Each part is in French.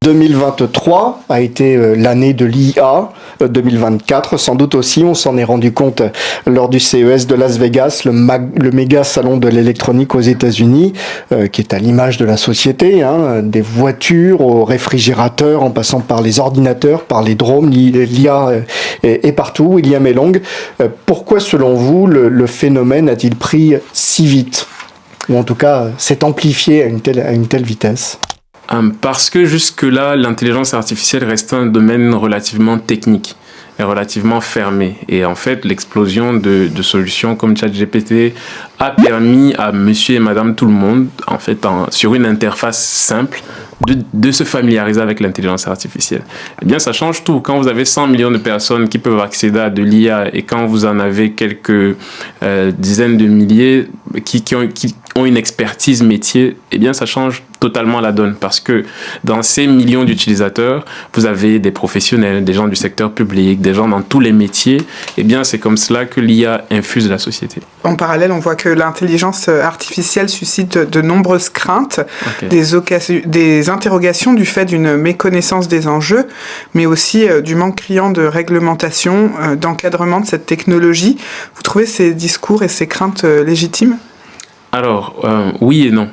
2023 a été l'année de l'IA, 2024 sans doute aussi, on s'en est rendu compte lors du CES de Las Vegas, le méga salon de l'électronique aux États-Unis, qui est à l'image de la société, des voitures aux réfrigérateurs en passant par les ordinateurs, par les drones, l'IA est partout. William Elong, pourquoi selon vous le phénomène a-t-il pris si vite, ou en tout cas s'est amplifié à une telle vitesse ? Parce que jusque-là, l'intelligence artificielle restait un domaine relativement technique et relativement fermé. Et en fait, l'explosion de solutions comme ChatGPT a permis à monsieur et madame tout le monde, en fait, sur une interface simple, de se familiariser avec l'intelligence artificielle. Eh bien, ça change tout. Quand vous avez 100 millions de personnes qui peuvent accéder à de l'IA et quand vous en avez quelques dizaines de milliers qui ont une expertise métier, eh bien, ça change totalement la donne parce que dans ces millions d'utilisateurs, vous avez des professionnels, des gens du secteur public, des gens dans tous les métiers. Eh bien, c'est comme cela que l'IA infuse la société. En parallèle, on voit que l'intelligence artificielle suscite de nombreuses craintes, des interrogations du fait d'une méconnaissance des enjeux, mais aussi du manque criant de réglementation, d'encadrement de cette technologie. Vous trouvez ces discours et ces craintes légitimes ? Alors, oui et non.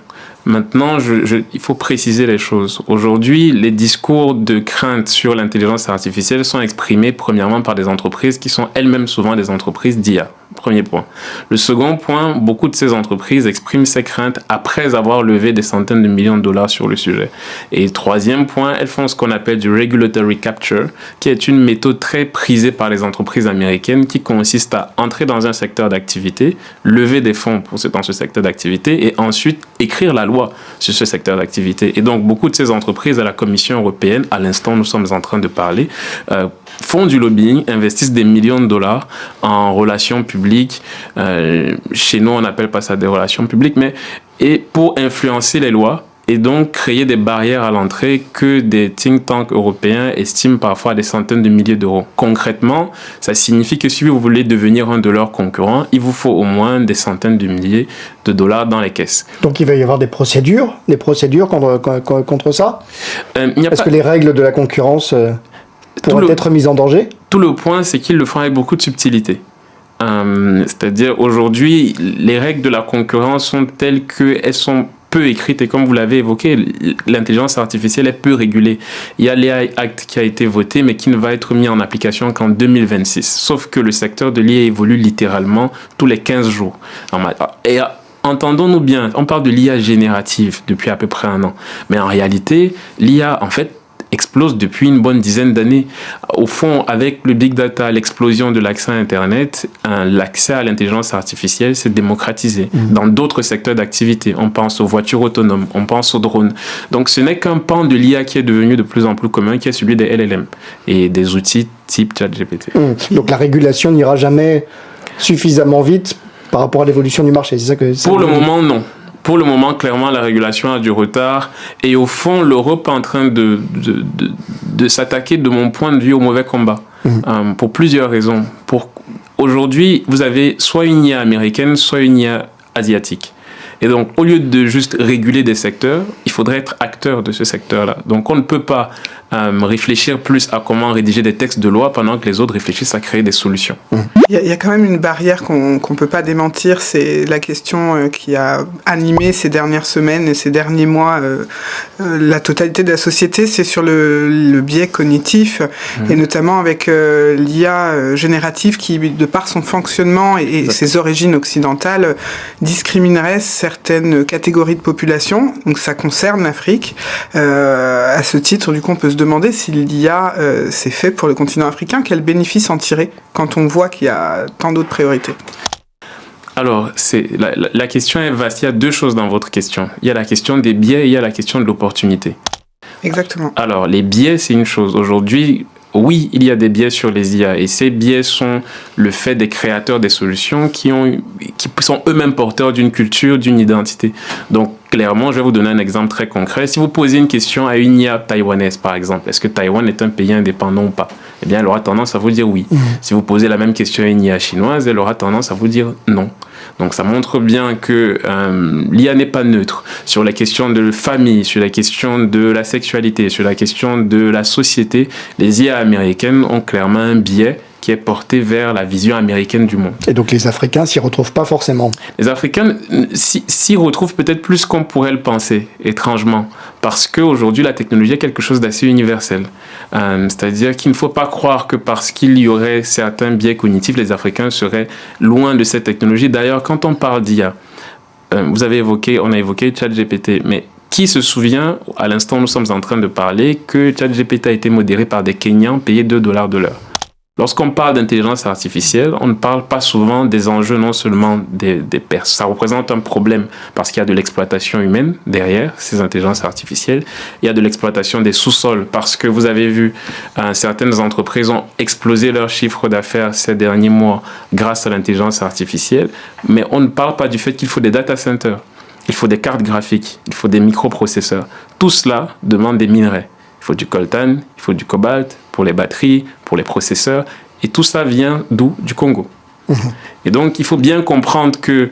Maintenant, il faut préciser les choses. Aujourd'hui, les discours de crainte sur l'intelligence artificielle sont exprimés premièrement par des entreprises qui sont elles-mêmes souvent des entreprises d'IA. Premier point. Le second point, beaucoup de ces entreprises expriment ces craintes après avoir levé des centaines de millions de dollars sur le sujet. Et troisième point, elles font ce qu'on appelle du regulatory capture, qui est une méthode très prisée par les entreprises américaines qui consiste à entrer dans un secteur d'activité, lever des fonds dans ce secteur d'activité et ensuite écrire la loi sur ce secteur d'activité. Et donc, beaucoup de ces entreprises à la Commission européenne, à l'instant où nous sommes en train de parler, font du lobbying, investissent des millions de dollars en relations publiques. Chez nous, on n'appelle pas ça des relations publiques, et pour influencer les lois et donc créer des barrières à l'entrée que des think tanks européens estiment parfois à des centaines de milliers d'euros. Concrètement, ça signifie que si vous voulez devenir un de leurs concurrents, il vous faut au moins des centaines de milliers de dollars dans les caisses. Donc il va y avoir des procédures contre ça ? Est-ce que les règles de la concurrence pourraient être mises en danger ? Tout le point, c'est qu'ils le font avec beaucoup de subtilité. C'est-à-dire, aujourd'hui, les règles de la concurrence sont telles qu'elles sont peu écrites et comme vous l'avez évoqué, l'intelligence artificielle est peu régulée. Il y a l'AI Act qui a été voté mais qui ne va être mis en application qu'en 2026. Sauf que le secteur de l'IA évolue littéralement tous les 15 jours. Et entendons-nous bien, on parle de l'IA générative depuis à peu près un an. Mais en réalité, l'IA, en fait, explose depuis une bonne dizaine d'années. Au fond, avec le big data, l'explosion de l'accès à Internet, l'accès à l'intelligence artificielle s'est démocratisé dans d'autres secteurs d'activité. On pense aux voitures autonomes, on pense aux drones. Donc ce n'est qu'un pan de l'IA qui est devenu de plus en plus commun, qui est celui des LLM et des outils type ChatGPT. Donc la régulation n'ira jamais suffisamment vite par rapport à l'évolution du marché, c'est ça que... Pour le moment, non. Pour le moment, clairement, la régulation a du retard. Et au fond, l'Europe est en train de s'attaquer, de mon point de vue, au mauvais combat. Pour plusieurs raisons. Aujourd'hui, vous avez soit une IA américaine, soit une IA asiatique. Et donc, au lieu de juste réguler des secteurs, il faudrait être acteur de ce secteur-là. Donc, on ne peut pas réfléchir plus à comment rédiger des textes de loi pendant que les autres réfléchissent à créer des solutions. Il y a quand même une barrière qu'on ne peut pas démentir, c'est la question qui a animé ces dernières semaines et ces derniers mois la totalité de la société, c'est sur le biais cognitif, et notamment avec l'IA générative qui, de par son fonctionnement et ses origines occidentales, discriminerait certaines catégories de population. Donc ça concerne l'Afrique. À ce titre, du coup, on peut se demander si l'IA c'est fait pour le continent africain, quels bénéfices en tirer quand on voit qu'il y a tant d'autres priorités. Alors, la question est vaste. Il y a deux choses dans votre question. Il y a la question des biais et il y a la question de l'opportunité. Exactement. Alors, les biais, c'est une chose. Aujourd'hui, oui, il y a des biais sur les IA et ces biais sont le fait des créateurs des solutions qui sont eux-mêmes porteurs d'une culture, d'une identité. Donc, clairement, je vais vous donner un exemple très concret. Si vous posez une question à une IA taïwanaise, par exemple, est-ce que Taïwan est un pays indépendant ou pas? eh bien, elle aura tendance à vous dire oui. Si vous posez la même question à une IA chinoise, elle aura tendance à vous dire non. Donc ça montre bien que l'IA n'est pas neutre sur la question de famille, sur la question de la sexualité, sur la question de la société. Les IA américaines ont clairement un biais qui est porté vers la vision américaine du monde. Et donc les Africains s'y retrouvent pas forcément. Les Africains s'y retrouvent peut-être plus qu'on pourrait le penser, étrangement, parce qu'aujourd'hui la technologie est quelque chose d'assez universel. C'est-à-dire qu'il ne faut pas croire que parce qu'il y aurait certains biais cognitifs, les Africains seraient loin de cette technologie. D'ailleurs, quand on parle d'IA, on a évoqué ChatGPT, mais qui se souvient, à l'instant où nous sommes en train de parler, que ChatGPT a été modéré par des Kenyans payés $2 de l'heure? Lorsqu'on parle d'intelligence artificielle, on ne parle pas souvent des enjeux, non seulement des personnes. Ça représente un problème parce qu'il y a de l'exploitation humaine derrière ces intelligences artificielles. Il y a de l'exploitation des sous-sols parce que vous avez vu, certaines entreprises ont explosé leur chiffre d'affaires ces derniers mois grâce à l'intelligence artificielle. Mais on ne parle pas du fait qu'il faut des data centers, il faut des cartes graphiques, il faut des microprocesseurs. Tout cela demande des minerais. Il faut du coltan, il faut du cobalt pour les batteries, pour les processeurs. Et tout ça vient d'où? Du Congo. Et donc, il faut bien comprendre que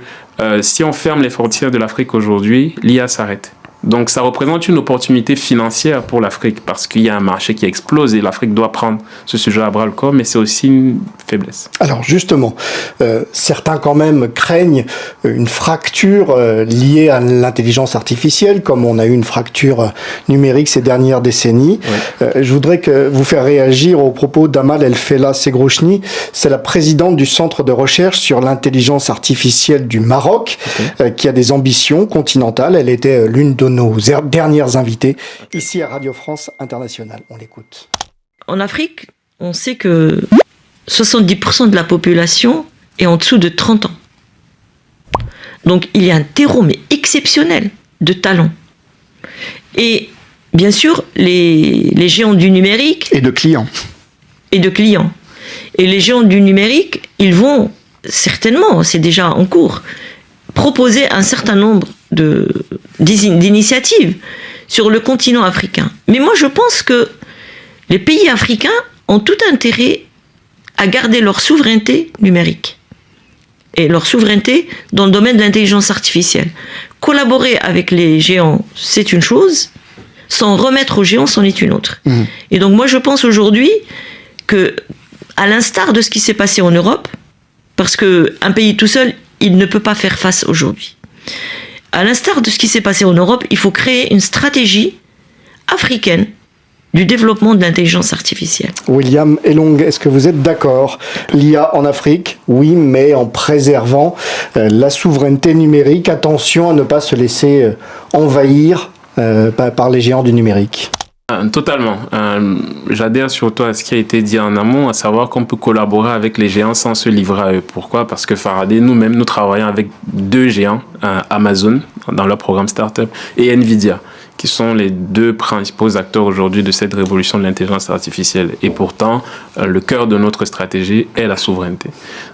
si on ferme les frontières de l'Afrique aujourd'hui, l'IA s'arrête. Donc, ça représente une opportunité financière pour l'Afrique parce qu'il y a un marché qui explose et l'Afrique doit prendre ce sujet à bras le corps, mais c'est aussi une faiblesse. Alors justement, certains quand même craignent une fracture liée à l'intelligence artificielle, comme on a eu une fracture numérique ces dernières décennies. Oui. Je voudrais vous faire réagir aux propos d'Amal El Fella Segrochni. C'est la présidente du Centre de recherche sur l'intelligence artificielle du Maroc, qui a des ambitions continentales. Elle était l'une de nos dernières invitées ici à Radio France Internationale. On l'écoute. En Afrique, on sait que 70% de la population est en dessous de 30 ans. Donc il y a un terreau mais exceptionnel de talents. Et bien sûr, les géants du numérique... Et de clients. Et les géants du numérique, ils vont certainement, c'est déjà en cours, proposer un certain nombre d'initiatives sur le continent africain. Mais moi, je pense que les pays africains ont tout intérêt à garder leur souveraineté numérique et leur souveraineté dans le domaine de l'intelligence artificielle. Collaborer avec les géants, c'est une chose, s'en remettre aux géants, c'en est une autre. Et donc moi, je pense aujourd'hui que, à l'instar de ce qui s'est passé en Europe, parce qu'un pays tout seul, il ne peut pas faire face aujourd'hui. À l'instar de ce qui s'est passé en Europe, il faut créer une stratégie africaine du développement de l'intelligence artificielle. William Elong, est-ce que vous êtes d'accord? L'IA en Afrique, oui, mais en préservant la souveraineté numérique. Attention à ne pas se laisser envahir par les géants du numérique. Totalement. J'adhère surtout à ce qui a été dit en amont, à savoir qu'on peut collaborer avec les géants sans se livrer à eux. Pourquoi? Parce que Faraday, nous-mêmes, nous travaillons avec deux géants, Amazon, dans leur programme Startup, et Nvidia, qui sont les deux principaux acteurs aujourd'hui de cette révolution de l'intelligence artificielle. Et pourtant, le cœur de notre stratégie est la souveraineté.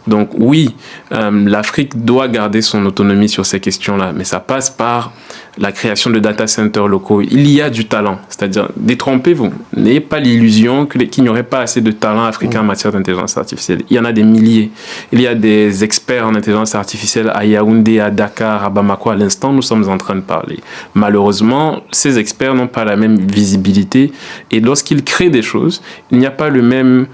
Donc oui, l'Afrique doit garder son autonomie sur ces questions-là, mais ça passe par la création de data centers locaux. Il y a du talent, c'est-à-dire, détrompez-vous, n'ayez pas l'illusion qu'il n'y aurait pas assez de talent africain en matière d'intelligence artificielle. Il y en a des milliers. Il y a des experts en intelligence artificielle à Yaoundé, à Dakar, à Bamako, à l'instant nous sommes en train de parler. Malheureusement, ces experts n'ont pas la même visibilité et lorsqu'ils créent des choses, il n'y a pas le même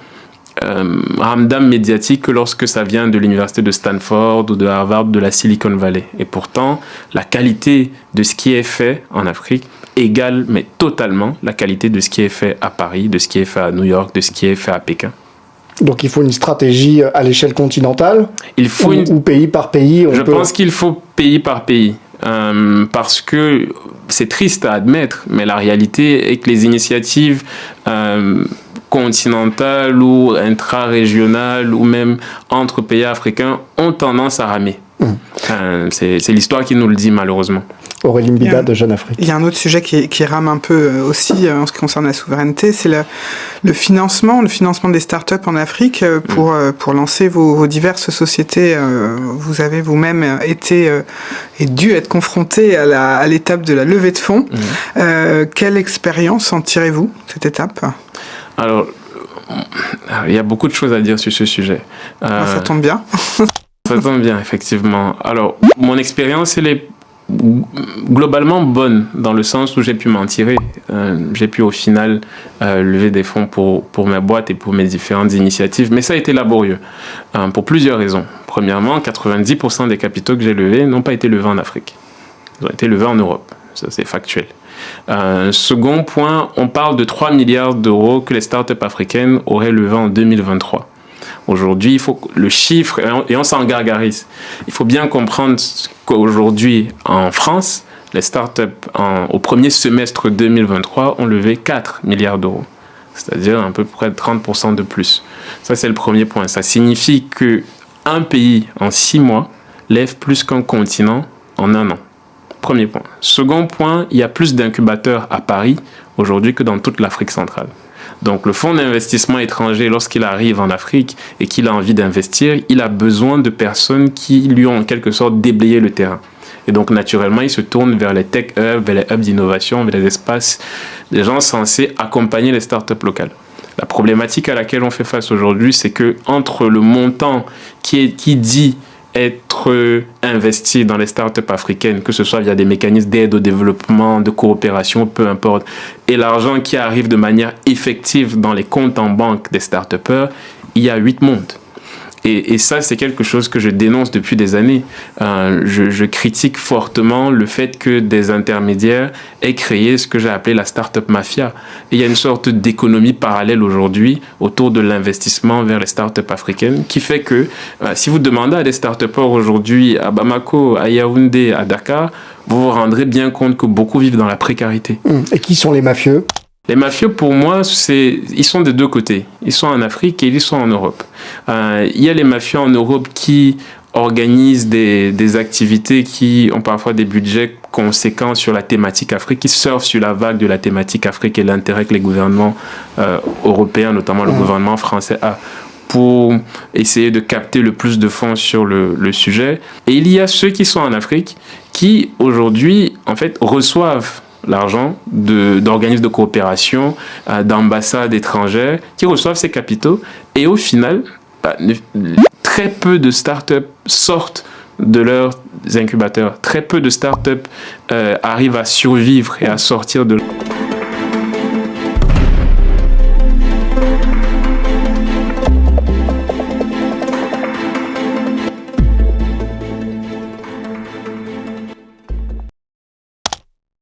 ramdam médiatique que lorsque ça vient de l'université de Stanford ou de Harvard, de la Silicon Valley. Et pourtant, la qualité de ce qui est fait en Afrique égale, mais totalement, la qualité de ce qui est fait à Paris, de ce qui est fait à New York, de ce qui est fait à Pékin. Donc il faut une stratégie à l'échelle continentale, il faut ou pays par pays. Je pense qu'il faut pays par pays. Parce que c'est triste à admettre, mais la réalité est que les initiatives continentales ou intra-régionales ou même entre pays africains ont tendance à ramer. C'est l'histoire qui nous le dit malheureusement. Aurélie Mbida de Jeune Afrique. Il y a un autre sujet qui rame un peu aussi en ce qui concerne la souveraineté, c'est le financement des startups en Afrique pour lancer vos diverses sociétés. Vous avez vous-même été et dû être confronté à l'étape de la levée de fonds. Quelle expérience en tirez-vous, cette étape ? Alors, il y a beaucoup de choses à dire sur ce sujet. Ça tombe bien. Ça tombe bien, effectivement. Alors, mon expérience, elle est globalement bonne, dans le sens où j'ai pu m'en tirer. J'ai pu, au final, lever des fonds pour ma boîte et pour mes différentes initiatives. Mais ça a été laborieux, pour plusieurs raisons. Premièrement, 90% des capitaux que j'ai levés n'ont pas été levés en Afrique. Ils ont été levés en Europe. Ça, c'est factuel. Second point, on parle de 3 milliards d'euros que les startups africaines auraient levés en 2023. Aujourd'hui, il faut le chiffre, et on s'en gargarise. Il faut bien comprendre qu'aujourd'hui, en France, les startups, au premier semestre 2023, ont levé 4 milliards d'euros. C'est-à-dire à peu près 30% de plus. Ça, c'est le premier point. Ça signifie qu'un pays, en 6 mois, lève plus qu'un continent en 1 an. Premier point. Second point, il y a plus d'incubateurs à Paris aujourd'hui que dans toute l'Afrique centrale. Donc le fonds d'investissement étranger, lorsqu'il arrive en Afrique et qu'il a envie d'investir, il a besoin de personnes qui lui ont en quelque sorte déblayé le terrain. Et donc naturellement, il se tourne vers les tech hubs, vers les hubs d'innovation, vers les espaces des gens censés accompagner les startups locales. La problématique à laquelle on fait face aujourd'hui, c'est que entre le montant qui dit être investi dans les startups africaines, que ce soit via des mécanismes d'aide au développement, de coopération, peu importe, et l'argent qui arrive de manière effective dans les comptes en banque des start-upers, il y a 8 mondes. Et ça, c'est quelque chose que je dénonce depuis des années. Je critique fortement le fait que des intermédiaires aient créé ce que j'ai appelé la start-up mafia. Et il y a une sorte d'économie parallèle aujourd'hui autour de l'investissement vers les start-up africaines qui fait que si vous demandez à des start-upers aujourd'hui à Bamako, à Yaoundé, à Dakar, vous vous rendrez bien compte que beaucoup vivent dans la précarité. Et qui sont les mafieux ? Les mafieux, pour moi, ils sont des deux côtés. Ils sont en Afrique et ils sont en Europe. Il y a les mafieux en Europe qui organisent des activités qui ont parfois des budgets conséquents sur la thématique Afrique, qui surfent sur la vague de la thématique Afrique et l'intérêt que les gouvernements européens, notamment le gouvernement français, a pour essayer de capter le plus de fonds sur le sujet. Et il y a ceux qui sont en Afrique qui, aujourd'hui, en fait, reçoivent l'argent d'organismes de coopération, d'ambassades étrangères qui reçoivent ces capitaux et au final, très peu de startups sortent de leurs incubateurs. Très peu de startups arrivent à survivre et à sortir de